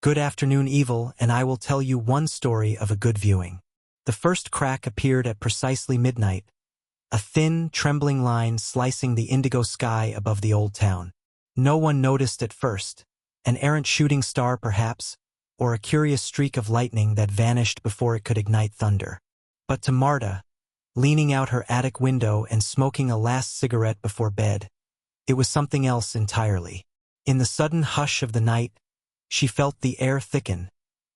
Good afternoon, evil, and I will tell you one story of a good viewing. The first crack appeared at precisely midnight, a thin, trembling line slicing the indigo sky above the old town. No one noticed at first, an errant shooting star perhaps, or a curious streak of lightning that vanished before it could ignite thunder. But to Marta, leaning out her attic window and smoking a last cigarette before bed, it was something else entirely. In the sudden hush of the night, she felt the air thicken,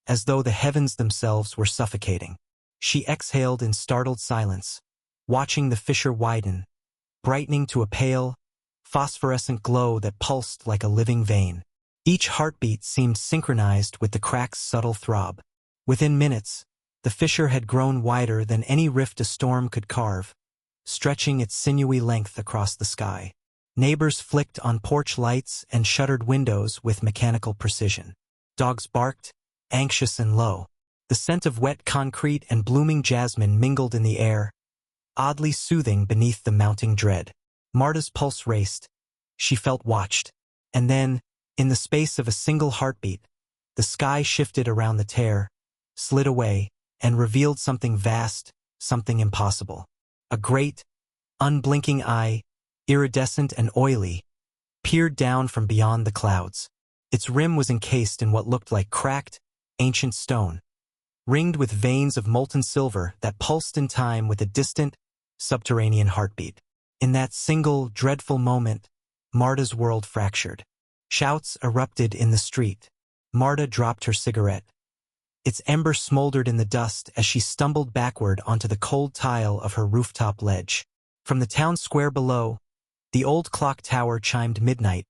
as though the heavens themselves were suffocating. She exhaled in startled silence, watching the fissure widen, brightening to a pale, phosphorescent glow that pulsed like a living vein. Each heartbeat seemed synchronized with the crack's subtle throb. Within minutes, the fissure had grown wider than any rift a storm could carve, stretching its sinewy length across the sky. Neighbors flicked on porch lights and shuttered windows with mechanical precision. Dogs barked, anxious and low. The scent of wet concrete and blooming jasmine mingled in the air, oddly soothing beneath the mounting dread. Marta's pulse raced. She felt watched. And then, in the space of a single heartbeat, the sky shifted around the tear, slid away, and revealed something vast, something impossible. A great, unblinking eye, iridescent and oily, peered down from beyond the clouds. Its rim was encased in what looked like cracked, ancient stone, ringed with veins of molten silver that pulsed in time with a distant, subterranean heartbeat. In that single, dreadful moment, Marta's world fractured. Shouts erupted in the street. Marta dropped her cigarette. Its ember smoldered in the dust as she stumbled backward onto the cold tile of her rooftop ledge. From the town square below, the old clock tower chimed midnight,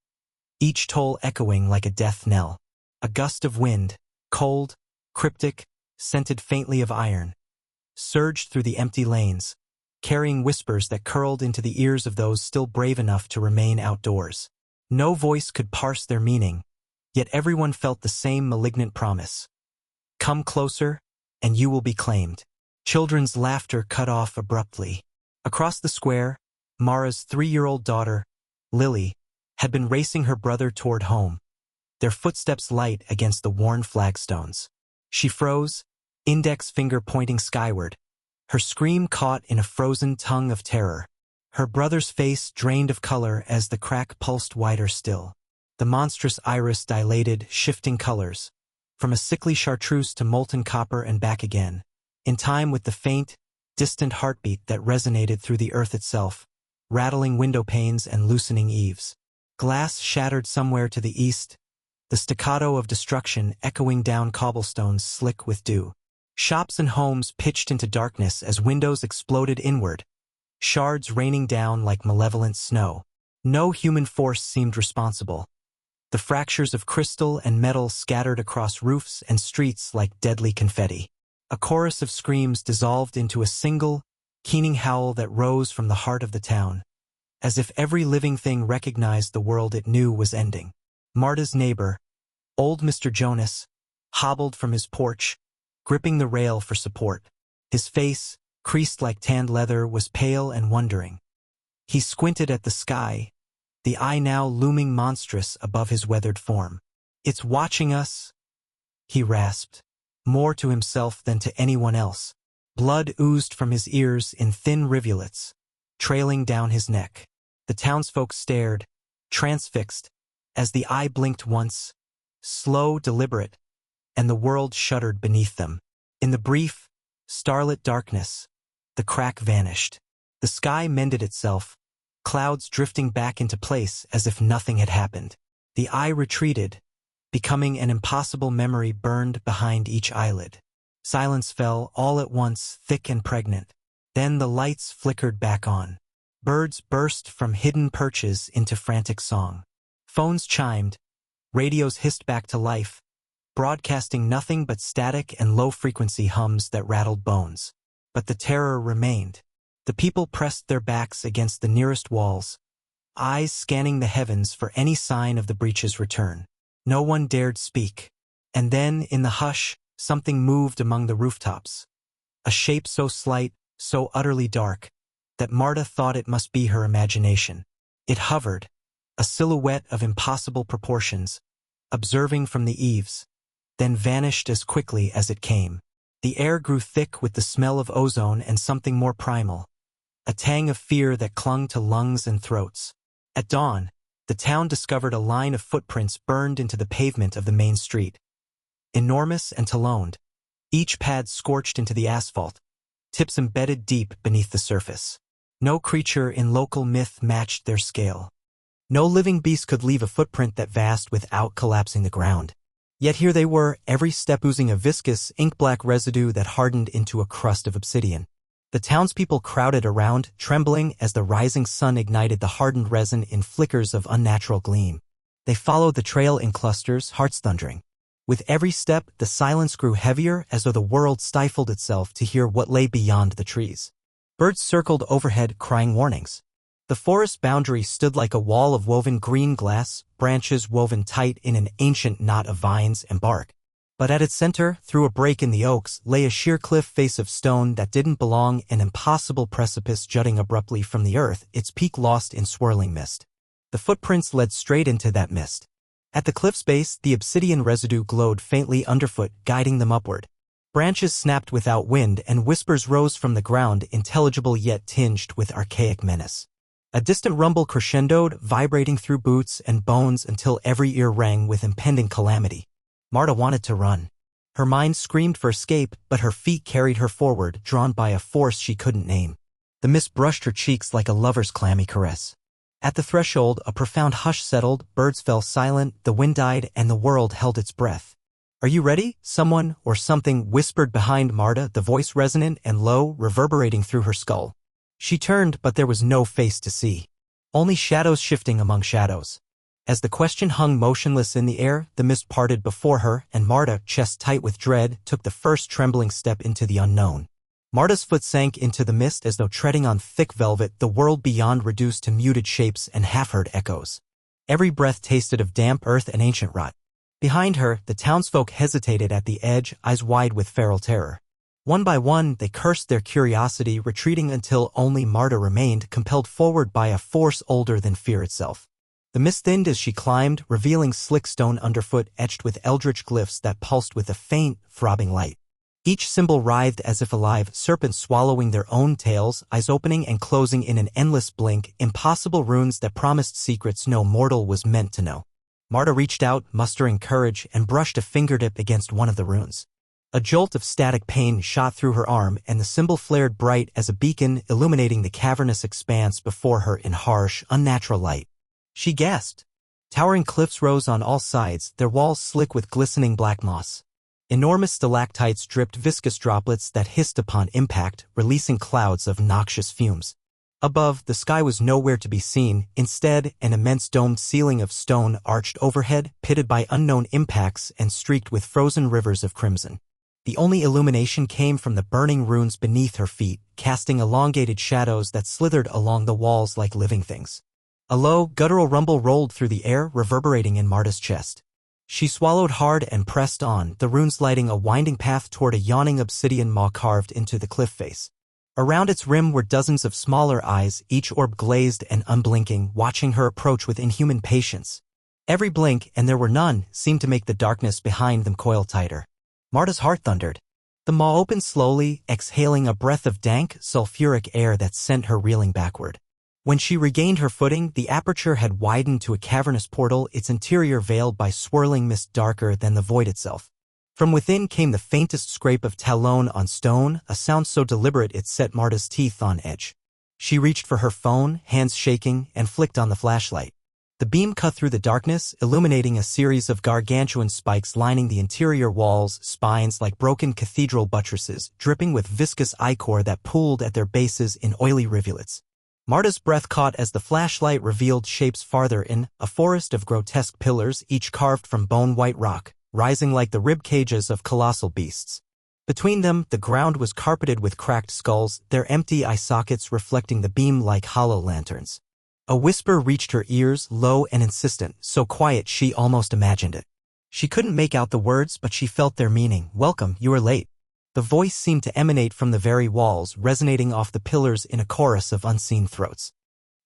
each toll echoing like a death knell. A gust of wind, cold, cryptic, scented faintly of iron, surged through the empty lanes, carrying whispers that curled into the ears of those still brave enough to remain outdoors. No voice could parse their meaning, yet everyone felt the same malignant promise. Come closer, and you will be claimed. Children's laughter cut off abruptly. Across the square, Mara's 3-year-old daughter, Lily, had been racing her brother toward home, their footsteps light against the worn flagstones. She froze, index finger pointing skyward, her scream caught in a frozen tongue of terror. Her brother's face drained of color as the crack pulsed wider still. The monstrous iris dilated, shifting colors, from a sickly chartreuse to molten copper and back again, in time with the faint, distant heartbeat that resonated through the earth itself, rattling window panes and loosening eaves. Glass shattered somewhere to the east, the staccato of destruction echoing down cobblestones slick with dew. Shops and homes pitched into darkness as windows exploded inward, shards raining down like malevolent snow. No human force seemed responsible. The fractures of crystal and metal scattered across roofs and streets like deadly confetti. A chorus of screams dissolved into a single, keening howl that rose from the heart of the town, as if every living thing recognized the world it knew was ending. Marta's neighbor, old Mr. Jonas, hobbled from his porch, gripping the rail for support. His face, creased like tanned leather, was pale and wondering. He squinted at the sky, the eye now looming monstrous above his weathered form. "It's watching us," he rasped, more to himself than to anyone else. Blood oozed from his ears in thin rivulets, trailing down his neck. The townsfolk stared, transfixed, as the eye blinked once, slow, deliberate, and the world shuddered beneath them. In the brief, starlit darkness, the crack vanished. The sky mended itself, clouds drifting back into place as if nothing had happened. The eye retreated, becoming an impossible memory burned behind each eyelid. Silence fell all at once, thick and pregnant. Then the lights flickered back on. Birds burst from hidden perches into frantic song. Phones chimed, radios hissed back to life, broadcasting nothing but static and low-frequency hums that rattled bones. But the terror remained. The people pressed their backs against the nearest walls, eyes scanning the heavens for any sign of the breach's return. No one dared speak. And then, in the hush, something moved among the rooftops. A shape so slight, so utterly dark, that Marta thought it must be her imagination. It hovered, a silhouette of impossible proportions, observing from the eaves, then vanished as quickly as it came. The air grew thick with the smell of ozone and something more primal, a tang of fear that clung to lungs and throats. At dawn, the town discovered a line of footprints burned into the pavement of the main street. Enormous and taloned, each pad scorched into the asphalt, tips embedded deep beneath the surface. No creature in local myth matched their scale. No living beast could leave a footprint that vast without collapsing the ground. Yet here they were, every step oozing a viscous, ink-black residue that hardened into a crust of obsidian. The townspeople crowded around, trembling as the rising sun ignited the hardened resin in flickers of unnatural gleam. They followed the trail in clusters, hearts thundering. With every step, the silence grew heavier as though the world stifled itself to hear what lay beyond the trees. Birds circled overhead, crying warnings. The forest boundary stood like a wall of woven green glass, branches woven tight in an ancient knot of vines and bark. But at its center, through a break in the oaks, lay a sheer cliff face of stone that didn't belong, an impossible precipice jutting abruptly from the earth, its peak lost in swirling mist. The footprints led straight into that mist. At the cliff's base, the obsidian residue glowed faintly underfoot, guiding them upward. Branches snapped without wind, and whispers rose from the ground, intelligible yet tinged with archaic menace. A distant rumble crescendoed, vibrating through boots and bones until every ear rang with impending calamity. Marta wanted to run. Her mind screamed for escape, but her feet carried her forward, drawn by a force she couldn't name. The mist brushed her cheeks like a lover's clammy caress. At the threshold, a profound hush settled, birds fell silent, the wind died, and the world held its breath. "Are you ready?" someone or something whispered behind Marta, the voice resonant and low, reverberating through her skull. She turned, but there was no face to see. Only shadows shifting among shadows. As the question hung motionless in the air, the mist parted before her, and Marta, chest tight with dread, took the first trembling step into the unknown. Marta's foot sank into the mist as though treading on thick velvet, the world beyond reduced to muted shapes and half-heard echoes. Every breath tasted of damp earth and ancient rot. Behind her, the townsfolk hesitated at the edge, eyes wide with feral terror. One by one, they cursed their curiosity, retreating until only Marta remained, compelled forward by a force older than fear itself. The mist thinned as she climbed, revealing slick stone underfoot etched with eldritch glyphs that pulsed with a faint, throbbing light. Each symbol writhed as if alive, serpents swallowing their own tails, eyes opening and closing in an endless blink, impossible runes that promised secrets no mortal was meant to know. Marta reached out, mustering courage, and brushed a fingertip against one of the runes. A jolt of static pain shot through her arm, and the symbol flared bright as a beacon, illuminating the cavernous expanse before her in harsh, unnatural light. She gasped. Towering cliffs rose on all sides, their walls slick with glistening black moss. Enormous stalactites dripped viscous droplets that hissed upon impact, releasing clouds of noxious fumes. Above, the sky was nowhere to be seen. Instead, an immense domed ceiling of stone arched overhead, pitted by unknown impacts and streaked with frozen rivers of crimson. The only illumination came from the burning runes beneath her feet, casting elongated shadows that slithered along the walls like living things. A low, guttural rumble rolled through the air, reverberating in Marta's chest. She swallowed hard and pressed on, the runes lighting a winding path toward a yawning obsidian maw carved into the cliff face. Around its rim were dozens of smaller eyes, each orb glazed and unblinking, watching her approach with inhuman patience. Every blink, and there were none, seemed to make the darkness behind them coil tighter. Marta's heart thundered. The maw opened slowly, exhaling a breath of dank, sulfuric air that sent her reeling backward. When she regained her footing, the aperture had widened to a cavernous portal, its interior veiled by swirling mist darker than the void itself. From within came the faintest scrape of talon on stone, a sound so deliberate it set Marta's teeth on edge. She reached for her phone, hands shaking, and flicked on the flashlight. The beam cut through the darkness, illuminating a series of gargantuan spikes lining the interior walls, spines like broken cathedral buttresses, dripping with viscous ichor that pooled at their bases in oily rivulets. Marta's breath caught as the flashlight revealed shapes farther in, a forest of grotesque pillars, each carved from bone-white rock, rising like the rib cages of colossal beasts. Between them, the ground was carpeted with cracked skulls, their empty eye sockets reflecting the beam like hollow lanterns. A whisper reached her ears, low and insistent, so quiet she almost imagined it. She couldn't make out the words, but she felt their meaning. "Welcome, you are late." The voice seemed to emanate from the very walls, resonating off the pillars in a chorus of unseen throats.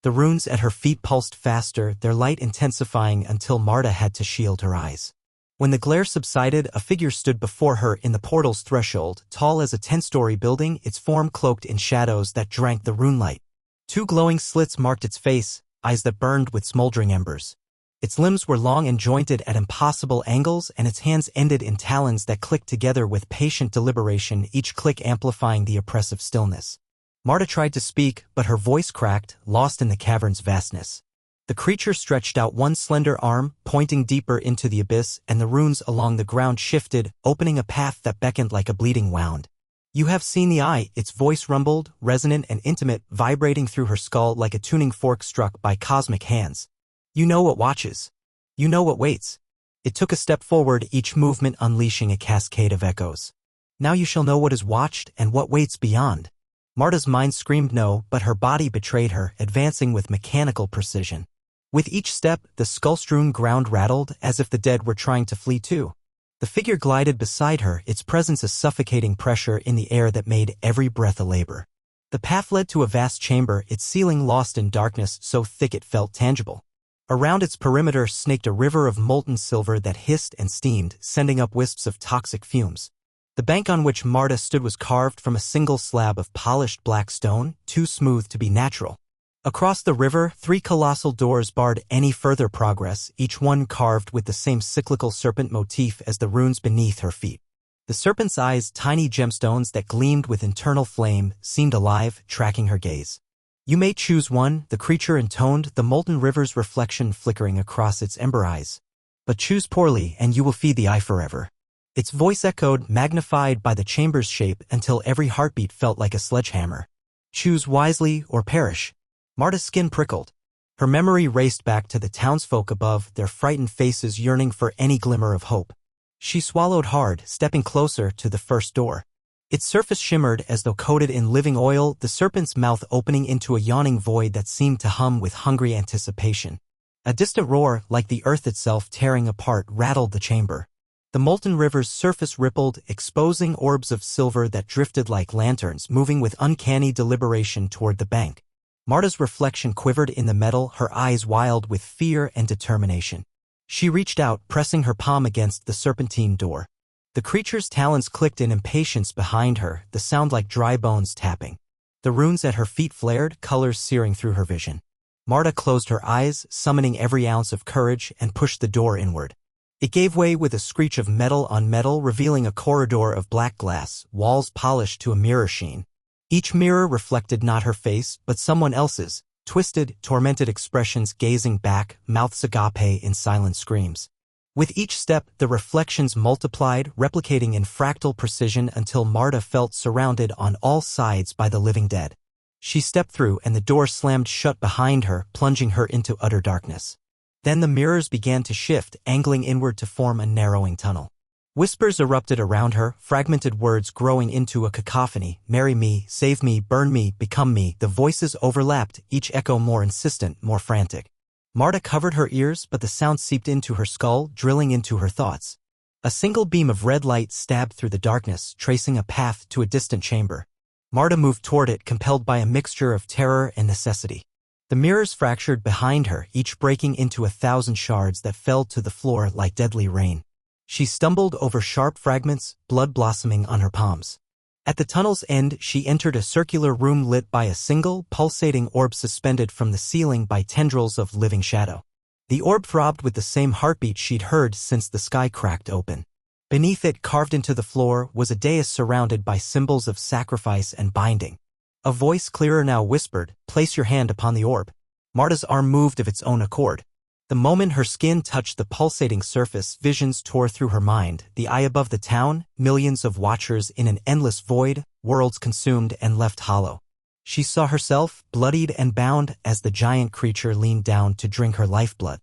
The runes at her feet pulsed faster, their light intensifying until Marta had to shield her eyes. When the glare subsided, a figure stood before her in the portal's threshold, tall as a 10-story building, its form cloaked in shadows that drank the runelight. 2 glowing slits marked its face, eyes that burned with smoldering embers. Its limbs were long and jointed at impossible angles, and its hands ended in talons that clicked together with patient deliberation, each click amplifying the oppressive stillness. Marta tried to speak, but her voice cracked, lost in the cavern's vastness. The creature stretched out one slender arm, pointing deeper into the abyss, and the runes along the ground shifted, opening a path that beckoned like a bleeding wound. "You have seen the eye," its voice rumbled, resonant and intimate, vibrating through her skull like a tuning fork struck by cosmic hands. "You know what watches. You know what waits." It took a step forward, each movement unleashing a cascade of echoes. "Now you shall know what is watched and what waits beyond." Marta's mind screamed no, but her body betrayed her, advancing with mechanical precision. With each step, the skull-strewn ground rattled, as if the dead were trying to flee too. The figure glided beside her, its presence a suffocating pressure in the air that made every breath a labor. The path led to a vast chamber, its ceiling lost in darkness so thick it felt tangible. Around its perimeter snaked a river of molten silver that hissed and steamed, sending up wisps of toxic fumes. The bank on which Marta stood was carved from a single slab of polished black stone, too smooth to be natural. Across the river, 3 colossal doors barred any further progress, each one carved with the same cyclical serpent motif as the runes beneath her feet. The serpent's eyes, tiny gemstones that gleamed with internal flame, seemed alive, tracking her gaze. "You may choose one," the creature intoned, the molten river's reflection flickering across its ember eyes. "But choose poorly, and you will feed the eye forever." Its voice echoed, magnified by the chamber's shape until every heartbeat felt like a sledgehammer. "Choose wisely or perish." Marta's skin prickled. Her memory raced back to the townsfolk above, their frightened faces yearning for any glimmer of hope. She swallowed hard, stepping closer to the first door. Its surface shimmered as though coated in living oil, the serpent's mouth opening into a yawning void that seemed to hum with hungry anticipation. A distant roar, like the earth itself tearing apart, rattled the chamber. The molten river's surface rippled, exposing orbs of silver that drifted like lanterns, moving with uncanny deliberation toward the bank. Marta's reflection quivered in the metal, her eyes wild with fear and determination. She reached out, pressing her palm against the serpentine door. The creature's talons clicked in impatience behind her, the sound like dry bones tapping. The runes at her feet flared, colors searing through her vision. Marta closed her eyes, summoning every ounce of courage, and pushed the door inward. It gave way with a screech of metal on metal, revealing a corridor of black glass, walls polished to a mirror sheen. Each mirror reflected not her face, but someone else's, twisted, tormented expressions gazing back, mouths agape in silent screams. With each step, the reflections multiplied, replicating in fractal precision until Marta felt surrounded on all sides by the living dead. She stepped through, and the door slammed shut behind her, plunging her into utter darkness. Then the mirrors began to shift, angling inward to form a narrowing tunnel. Whispers erupted around her, fragmented words growing into a cacophony. "Marry me, save me, burn me, become me." The voices overlapped, each echo more insistent, more frantic. Marta covered her ears, but the sound seeped into her skull, drilling into her thoughts. A single beam of red light stabbed through the darkness, tracing a path to a distant chamber. Marta moved toward it, compelled by a mixture of terror and necessity. The mirrors fractured behind her, each breaking into 1,000 shards that fell to the floor like deadly rain. She stumbled over sharp fragments, blood blossoming on her palms. At the tunnel's end, she entered a circular room lit by a single, pulsating orb suspended from the ceiling by tendrils of living shadow. The orb throbbed with the same heartbeat she'd heard since the sky cracked open. Beneath it, carved into the floor, was a dais surrounded by symbols of sacrifice and binding. A voice clearer now whispered, "Place your hand upon the orb." Marta's arm moved of its own accord. The moment her skin touched the pulsating surface, visions tore through her mind. The eye above the town, millions of watchers in an endless void, worlds consumed and left hollow. She saw herself, bloodied and bound, as the giant creature leaned down to drink her lifeblood.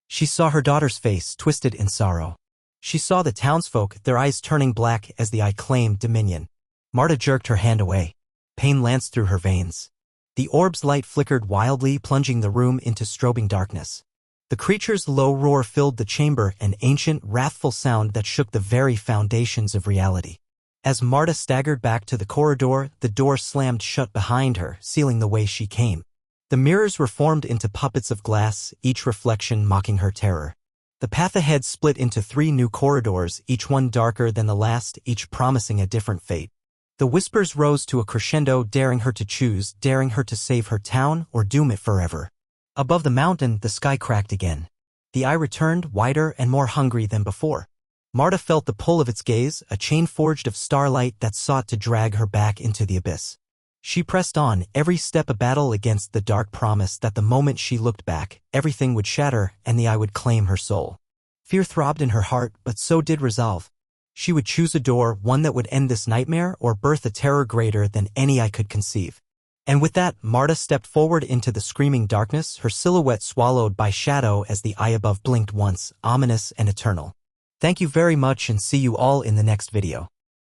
She saw her daughter's face, twisted in sorrow. She saw the townsfolk, their eyes turning black as the eye claimed dominion. Marta jerked her hand away. Pain lanced through her veins. The orb's light flickered wildly, plunging the room into strobing darkness. The creature's low roar filled the chamber, an ancient, wrathful sound that shook the very foundations of reality. As Marta staggered back to the corridor, the door slammed shut behind her, sealing the way she came. The mirrors were formed into puppets of glass, each reflection mocking her terror. The path ahead split into 3 new corridors, each one darker than the last, each promising a different fate. The whispers rose to a crescendo, daring her to choose, daring her to save her town or doom it forever. Above the mountain, the sky cracked again. The eye returned, wider and more hungry than before. Marta felt the pull of its gaze, a chain forged of starlight that sought to drag her back into the abyss. She pressed on, every step a battle against the dark promise that the moment she looked back, everything would shatter and the eye would claim her soul. Fear throbbed in her heart, but so did resolve. She would choose a door, one that would end this nightmare or birth a terror greater than any eye could conceive. And with that, Marta stepped forward into the screaming darkness, her silhouette swallowed by shadow as the eye above blinked once, ominous and eternal. Thank you very much and see you all in the next video.